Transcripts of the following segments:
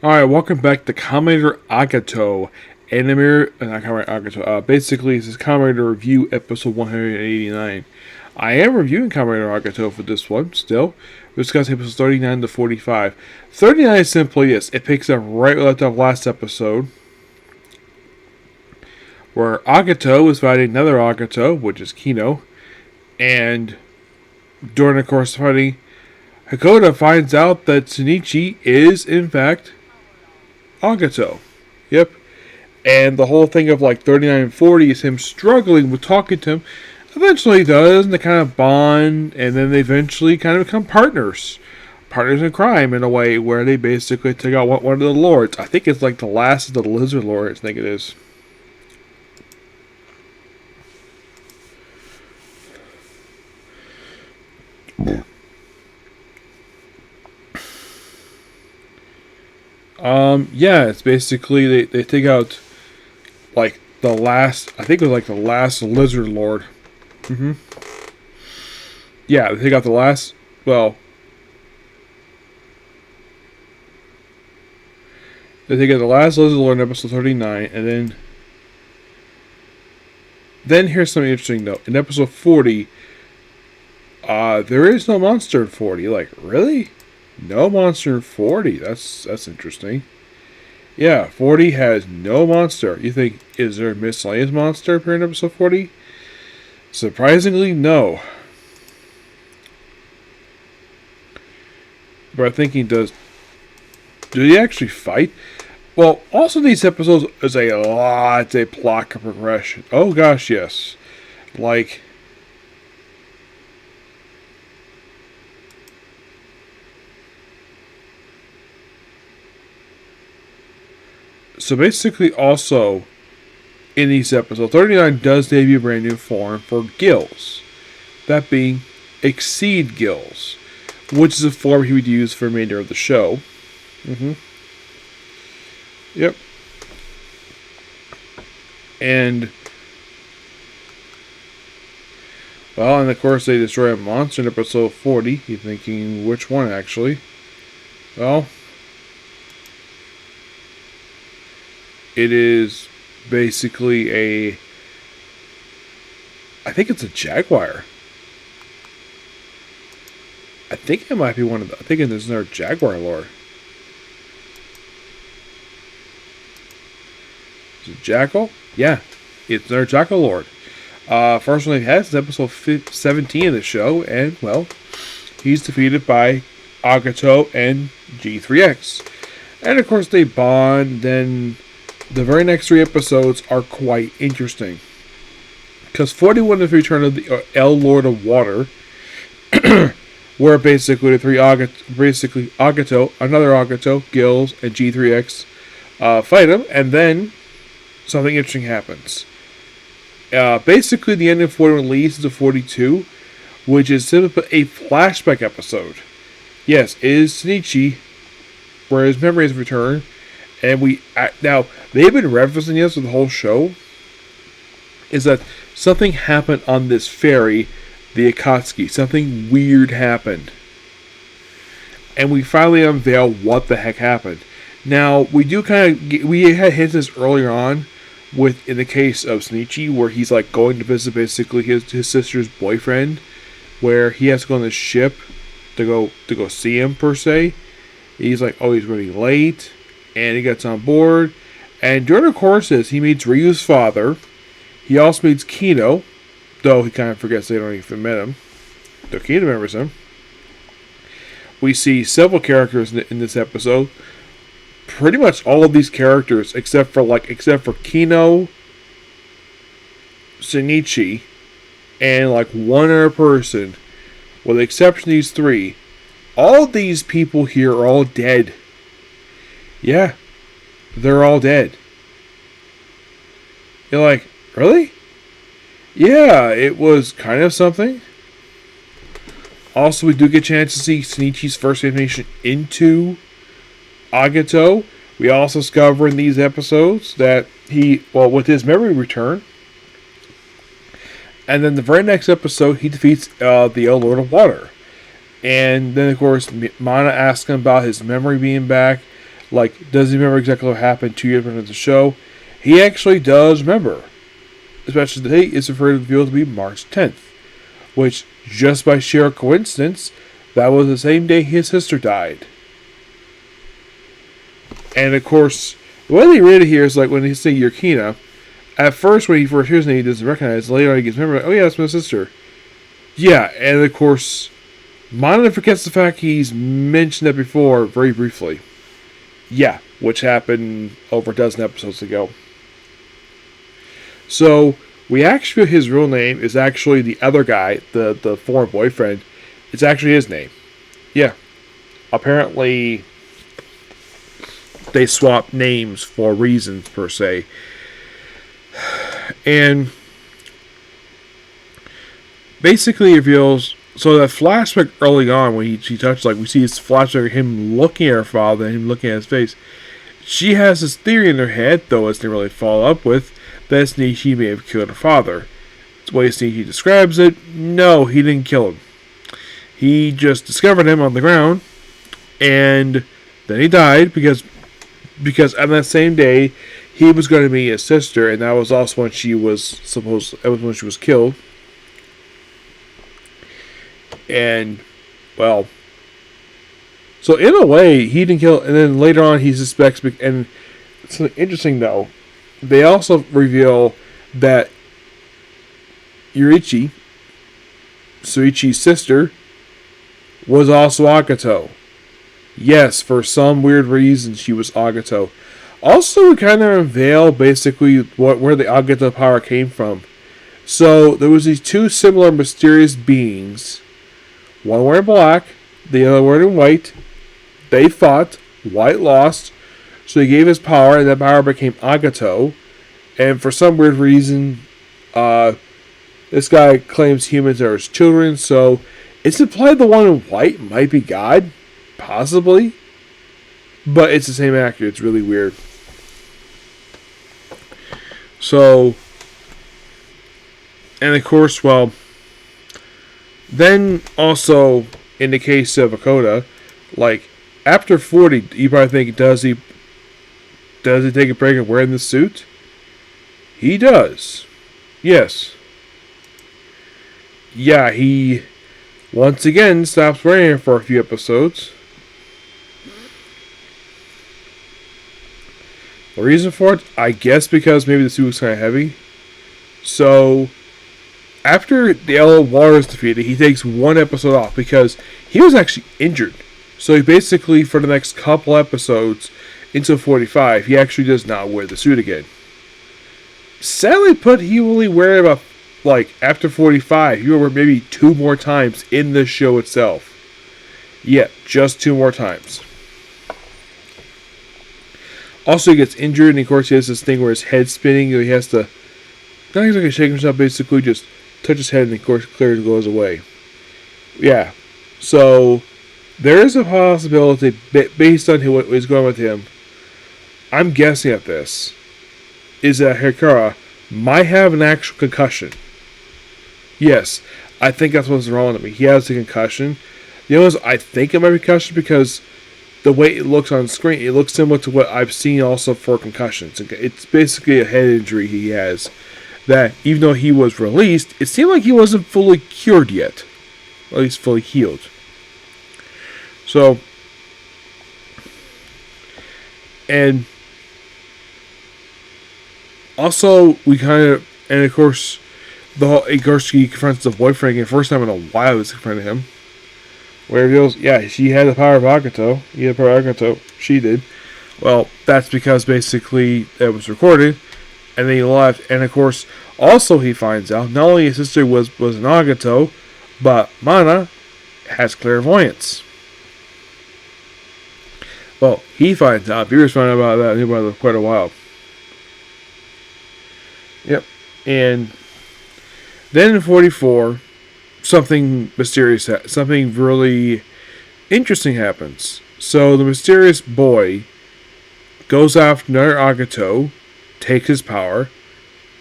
Alright, welcome back to Kamen Agito. Anime, not Kamen Agito. Basically, this is Kamen Review episode 189. I am reviewing Kamen Agito for this one, still. We're discussing episodes 39 to 45. 39 is simply this. It picks up right where left off last episode, where Agito is fighting another Agito, which is Kino, and during the course of fighting, Hakoda finds out that Shinichi is, in fact, Agito. Yep. And the whole thing of like 39 and 40 is him struggling with talking to him. Eventually he does, and they kind of bond, and then they eventually kind of become partners. Partners in crime, in a way, where they basically take out one of the lords. I think it's like the last of the lizard lords, I think it is. Yeah, it's basically they take out like the last. I think it was like the last lizard lord. Yeah, they take out the last. Well, they take out the last lizard lord in episode 39, and then here's something interesting though. In episode 40, there is no monster in 40. Like, really? No monster in 40. That's interesting. Yeah, 40 has no monster. You think, is there a miscellaneous monster appearing in episode 40? Surprisingly, no. But I'm thinking, do they actually fight? Well, also these episodes is a lot of plot progression. Oh gosh, yes. Like, so basically also in these episodes, 39 does debut a brand new form for gills. That being Exceed Gills, which is a form he would use for the remainder of the show. Yep. And, well, and of course they destroy a monster in episode 40. You're thinking, which one actually? Well, it is basically I think it's a jaguar. I think it might be one of the. I think there's another jaguar lore. Is it Jackal? Yeah, it's another Jackal Lord. First one they've had is episode 17 of the show, and well, he's defeated by Agito and G3X. And of course they bond. Then the very next 3 episodes are quite interesting, because 41 is the return of the L Lord of Water, where basically the 3 Agito, another Agito, Gills, and G3X fight him, and then something interesting happens. Basically, the end of 41 leads into 42, which is simply a flashback episode. Yes, it is Shinichi, where his memories return, and now they've been referencing this with the whole show. Is that something happened on this ferry, the Akatsuki? Something weird happened, and we finally unveil what the heck happened. Now we had hints this earlier on, in the case of Shinichi, where he's like going to visit basically his sister's boyfriend, where he has to go on the ship to go see him per se. He's like, oh, he's running late, and he gets on board, and during the courses he meets Ryu's father. He also meets Kino, though he kind of forgets they don't even met him, though Kino remembers him. We see several characters in this episode. Pretty much all of these characters, except for Kino, Shinichi, and like one other person, with the exception of these 3, all of these people here are all dead. Yeah, they're all dead. You're like, really? Yeah, it was kind of something. Also, we do get a chance to see Shinichi's first animation into Agito. We also discover in these episodes that with his memory return, and then the very next episode, he defeats the Lord of Water. And then, of course, Mana asks him about his memory being back. Like, does he remember exactly what happened 2 years into the show? He actually does remember. Especially the date is revealed to be March 10th. Which, just by sheer coincidence, that was the same day his sister died. And, of course, the way they read it here is like when they say Yurkina, at first, when he first hears it, he doesn't recognize it. Later on, he gets memory. Oh, yeah, that's my sister. Yeah, and, of course, Mana forgets the fact he's mentioned that before very briefly. Yeah, which happened over a dozen episodes ago. So, we actually, his real name is actually the other guy, the former boyfriend. It's actually his name. Yeah. Apparently, they swapped names for reasons, per se. And basically reveals, so that flashback early on when he touched, like we see his flashback of him looking at her father and him looking at his face. She has this theory in her head, though it's not really follow up with, that Shinichi may have killed her father. The way Shinichi describes it, no, he didn't kill him. He just discovered him on the ground, and then he died because on that same day he was going to meet his sister, and that was also when she was killed. And, well, so in a way, he didn't kill, and then later on he suspects, and it's interesting though, they also reveal that Yurichi, Suichi's sister, was also Agito. Yes, for some weird reason she was Agito. Also, we kind of unveil basically where the Agito power came from. So, there was these two similar mysterious beings. One wearing black, the other wearing white. They fought. White lost. So he gave his power, and that power became Agito. And for some weird reason, this guy claims humans are his children. So it's implied the one in white might be God. Possibly. But it's the same actor. It's really weird. So, and of course, well, then also in the case of Akoda, like after 40, you probably think, does he take a break of wearing the suit? He does. Yes. Yeah, he once again stops wearing it for a few episodes. The reason for it, I guess because maybe the suit was kind of heavy. So, after the Yellow Water is defeated, he takes one episode off because he was actually injured. So he basically, for the next couple episodes, until 45, he actually does not wear the suit again. Sadly put, he only wear it about, like, after 45, he will wear maybe 2 more times in the show itself. Yeah, just 2 more times. Also, he gets injured, and of course, he has this thing where his head's spinning, so he has to, not exactly shake himself, basically just touch his head, and of course, clearly goes away. Yeah, so there is a possibility, based on what is going on with him, I'm guessing at this, is that Hikara might have an actual concussion. Yes, I think that's what's wrong with him. He has a concussion. The only reason I think it might be concussion because the way it looks on screen, it looks similar to what I've seen also for concussions. It's basically a head injury he has. That even though he was released, it seemed like he wasn't fully cured yet. At least fully healed. So, and also we kind of, and of course, he confronts the boyfriend again. First time in a while he's confronting him. Where he goes, yeah, she had the power of Agito. He had the power of Agito. She did. Well, that's because basically it was recorded, and then he left. And of course, also he finds out not only his sister was an Agito, but Mana has clairvoyance. Well, he finds out. Viewers find out about that for quite a while. Yep. And then in 44, something mysterious, something really interesting happens. So the mysterious boy goes after another Agito, takes his power,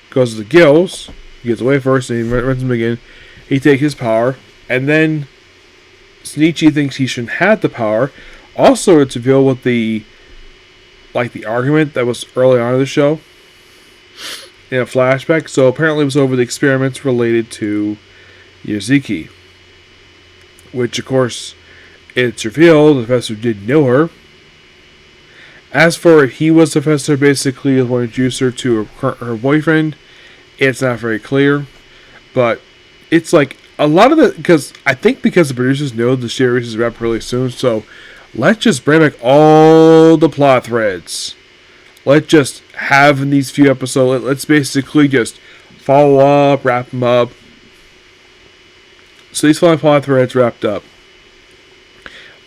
goes to the Gills, he gets away first, and he runs him again. He takes his power, and then Shinichi thinks he shouldn't have the power. Also, it's revealed with the argument that was early on in the show in a flashback. So apparently it was over the experiments related to Yuzuki, which of course it's revealed the professor did know her. As for he was the professor basically wanting to introduce her to her boyfriend, it's not very clear. But it's like a lot of the, because the producers know the series is wrapped really soon, so let's just bring back all the plot threads. Let's just have in these few episodes, let's basically just follow up, wrap them up. So these 5 plot threads wrapped up.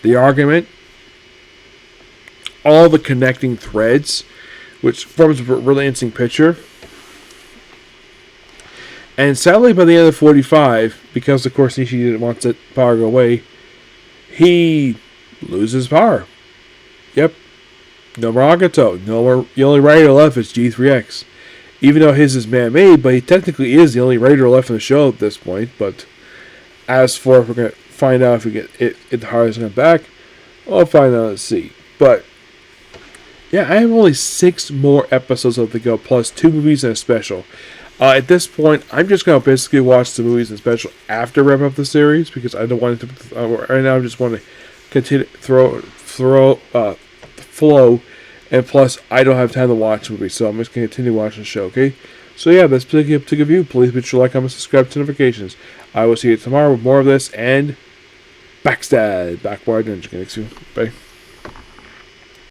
The argument, all the connecting threads, which forms a really interesting picture. And sadly, by the end of 45, because of course Nishi didn't want that power to go away, he loses power. Yep. No more Agito. No more. The only writer left is G3X. Even though his is man-made, but he technically is the only writer left in the show at this point. But as for if we're going to find out if we get it the hardest come back, I'll find out and see. But yeah, I have only 6 more episodes left to go, plus 2 movies and a special. At this point, I'm just going to basically watch the movies and special after wrap up the series, because I don't want it to. Right now, I just want to continue flow, and plus I don't have time to watch movies, so I'm just going to continue watching the show. Okay, so yeah, that's pretty up to you. Please be sure to like, comment, subscribe to notifications. I will see you tomorrow with more of this and Backstab, Backboard Ninja. Bye.